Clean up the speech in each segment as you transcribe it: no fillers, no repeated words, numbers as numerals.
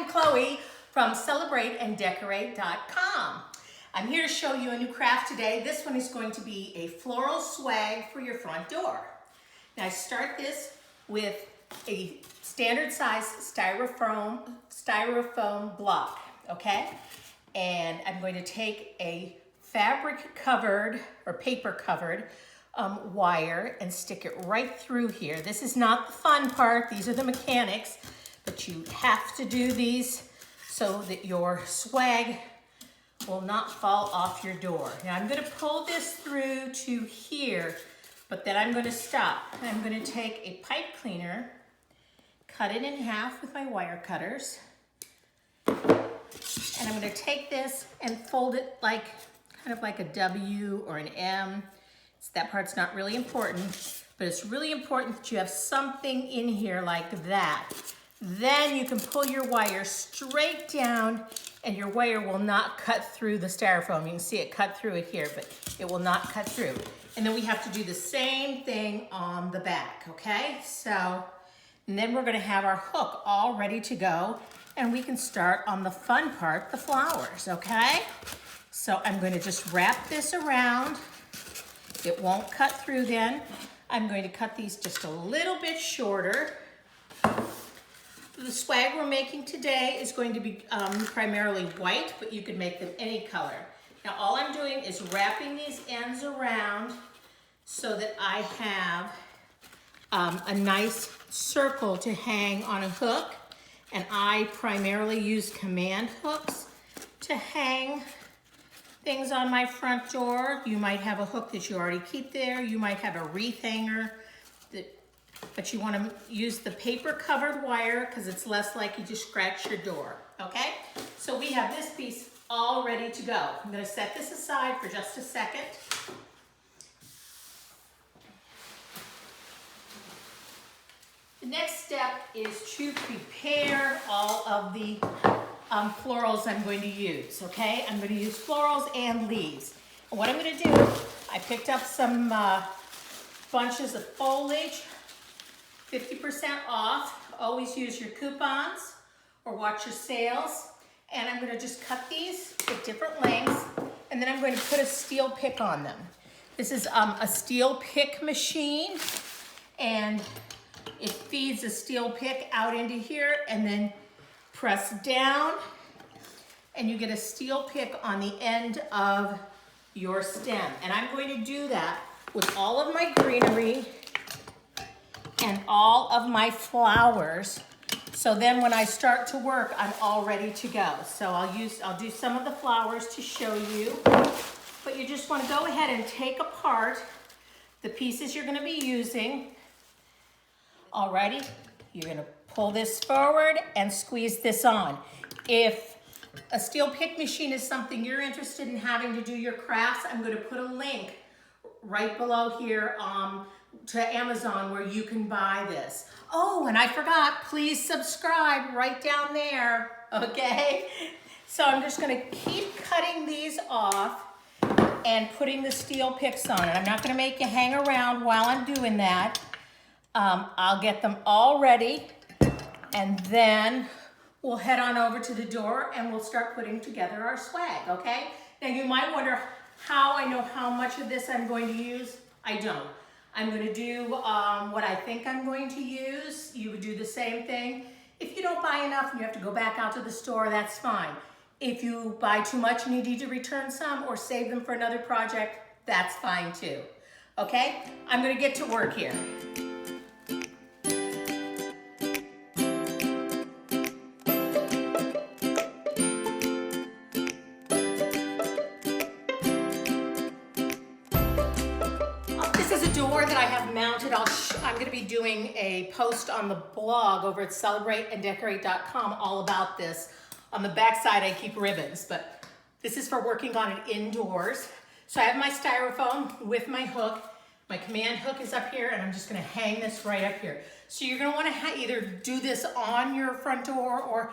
Chloe from celebrateanddecorate.com. I'm here to show you a new craft today. This one is going to be a floral swag for your front door. Now I start this with a standard size styrofoam block, okay? And I'm going to take a fabric covered or paper covered wire and stick it right through here. This is not the fun part, these are the mechanics, but you have to do these so that your swag will not fall off your door. Now I'm going to pull this through to here, but then I'm going to stop. I'm going to take a pipe cleaner, cut it in half with my wire cutters, and I'm going to take this and fold it like kind of like a W or an M. That part's not really important, but it's really important that you have something in here like that. Then you can pull your wire straight down and your wire will not cut through the styrofoam. You can see it cut through it here, but it will not cut through. And then we have to do the same thing on the back, okay? So, and then we're gonna have our hook all ready to go and we can start on the fun part, the flowers, okay? So I'm gonna just wrap this around. It won't cut through then. I'm going to cut these just a little bit shorter. The swag we're making today is going to be primarily white, but you can make them any color. Now all I'm doing is wrapping these ends around so that I have a nice circle to hang on a hook. And I primarily use command hooks to hang things on my front door. You might have a hook that you already keep there. You might have a wreath hanger, but you want to use the paper covered wire because it's less likely to scratch your door, okay? So we have this piece all ready to go. I'm going to set this aside for just a second. The next step is to prepare all of the florals I'm going to use, okay? I'm going to use florals and leaves. And what I'm going to do, I picked up some bunches of foliage, 50% off. Always use your coupons or watch your sales. And I'm going to just cut these at different lengths, and then I'm going to put a steel pick on them. This is a steel pick machine, and it feeds a steel pick out into here, and then press down and you get a steel pick on the end of your stem. And I'm going to do that with all of my greenery and all of my flowers. So then when I start to work, I'm all ready to go. So I'll do some of the flowers to show you, but you just want to go ahead and take apart the pieces you're going to be using. Alrighty, you're going to pull this forward and squeeze this on. If a steel pick machine is something you're interested in having to do your crafts, I'm going to put a link right below here to Amazon where you can buy this. Oh, and I forgot, please subscribe right down there, okay? So I'm just going to keep cutting these off and putting the steel picks on it. I'm not going to make you hang around while I'm doing that. I'll get them all ready, and then we'll head on over to the door and we'll start putting together our swag, okay? Now you might wonder how I know how much of this I'm going to use. I don't. I'm going to do what I think I'm going to use. You would do the same thing. If you don't buy enough and you have to go back out to the store, that's fine. If you buy too much and you need to return some or save them for another project, that's fine too. Okay? I'm going to get to work here. This is a door that I have mounted. I'm going to be doing a post on the blog over at celebrateanddecorate.com all about this. On the back side, I keep ribbons, but this is for working on it indoors. So I have my styrofoam with my hook. My command hook is up here, and I'm just going to hang this right up here. So you're going to want to either do this on your front door or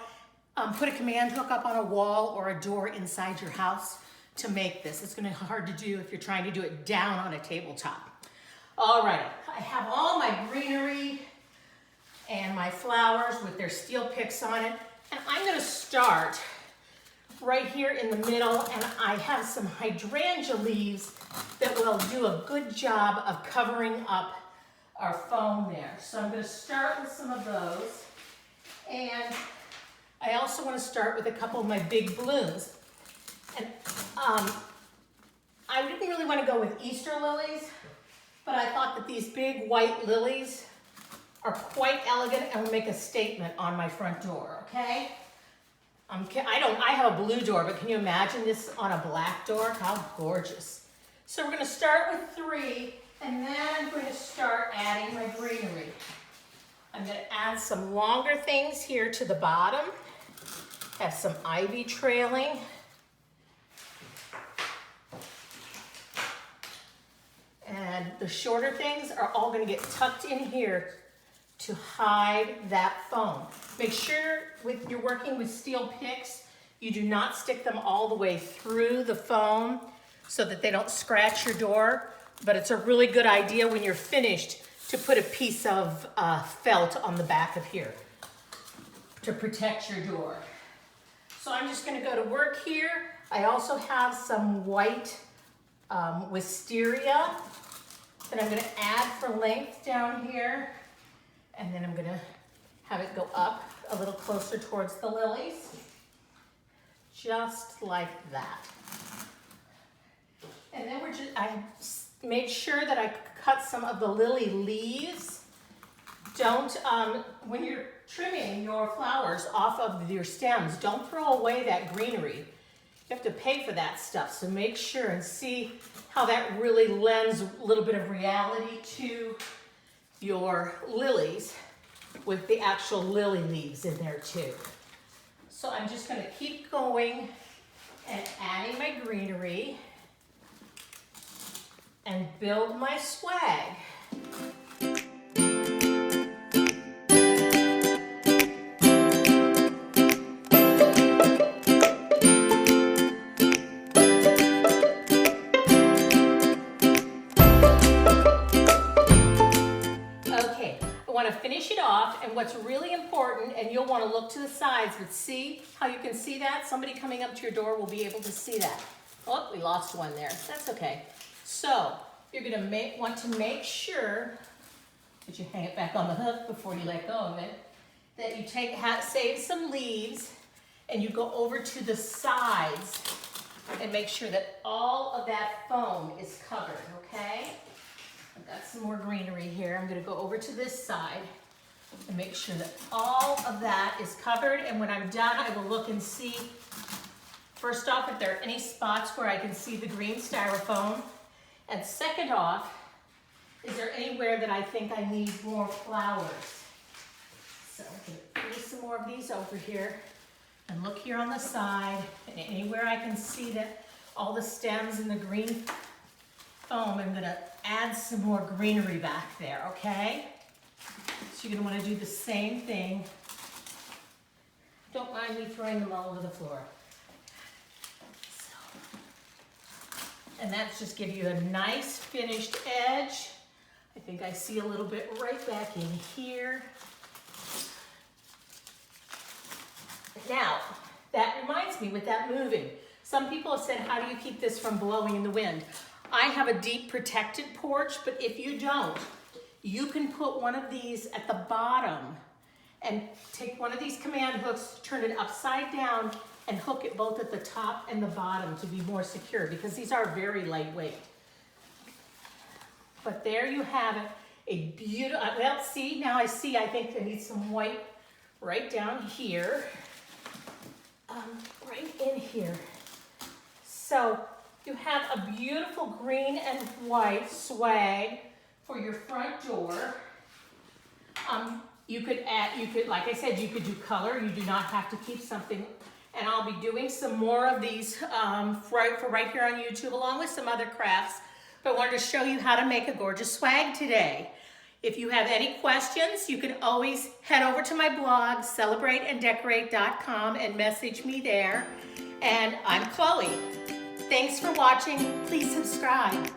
put a command hook up on a wall or a door inside your house to make this. It's going to be hard to do if you're trying to do it down on a tabletop. All right, I have all my greenery and my flowers with their steel picks on it. And I'm gonna start right here in the middle, and I have some hydrangea leaves that will do a good job of covering up our foam there. So I'm gonna start with some of those. And I also wanna start with a couple of my big blooms. And I didn't really wanna go with Easter lilies, but I thought that these big white lilies are quite elegant and will make a statement on my front door, okay? I have a blue door, but can you imagine this on a black door? How gorgeous. So we're gonna start with 3, and then I'm going to start adding my greenery. I'm gonna add some longer things here to the bottom. Have some ivy trailing. And the shorter things are all gonna get tucked in here to hide that foam. Make sure you're working with steel picks, you do not stick them all the way through the foam so that they don't scratch your door, but it's a really good idea when you're finished to put a piece of felt on the back of here to protect your door. So I'm just gonna go to work here. I also have some white wisteria that I'm gonna add for length down here. And then I'm gonna have it go up a little closer towards the lilies. Just like that. And then I made sure that I cut some of the lily leaves. Don't, when you're trimming your flowers off of your stems, don't throw away that greenery. You have to pay for that stuff, so make sure and see how that really lends a little bit of reality to your lilies with the actual lily leaves in there too. So I'm just gonna keep going and adding my greenery and build my swag. Finish it off, and what's really important, and you'll want to look to the sides, but see how you can see that? Somebody coming up to your door will be able to see that. Oh, we lost one there. That's okay. So you're going to want to make sure that you hang it back on the hook before you let go of it, that you save some leaves and you go over to the sides and make sure that all of that foam is covered, okay? I've got some more greenery here. I'm going to go over to this side and make sure that all of that is covered. And when I'm done, I will look and see, first off, if there are any spots where I can see the green styrofoam. And second off, is there anywhere that I think I need more flowers? So I'm going to place some more of these over here and look here on the side, and anywhere I can see that all the stems and the green foam, I'm going to add some more greenery back there, okay? So you're going to want to do the same thing. Don't mind me throwing them all over the floor. And that's just give you a nice finished edge. I think I see a little bit right back in here. Now, that reminds me with that moving. Some people have said, how do you keep this from blowing in the wind? I have a deep protected porch, but if you don't, you can put one of these at the bottom and take one of these command hooks, turn it upside down, and hook it both at the top and the bottom to be more secure, because these are very lightweight. But there you have it, a beautiful, well, see, now I see, I think I need some white right down here, right in here. So you have a beautiful green and white swag for your front door. You could add, like I said, you could do color. You do not have to keep something. And I'll be doing some more of these for right here on YouTube, along with some other crafts. But I wanted to show you how to make a gorgeous swag today. If you have any questions, you can always head over to my blog, celebrateanddecorate.com, and message me there. And I'm Chloe. Thanks for watching. Please subscribe.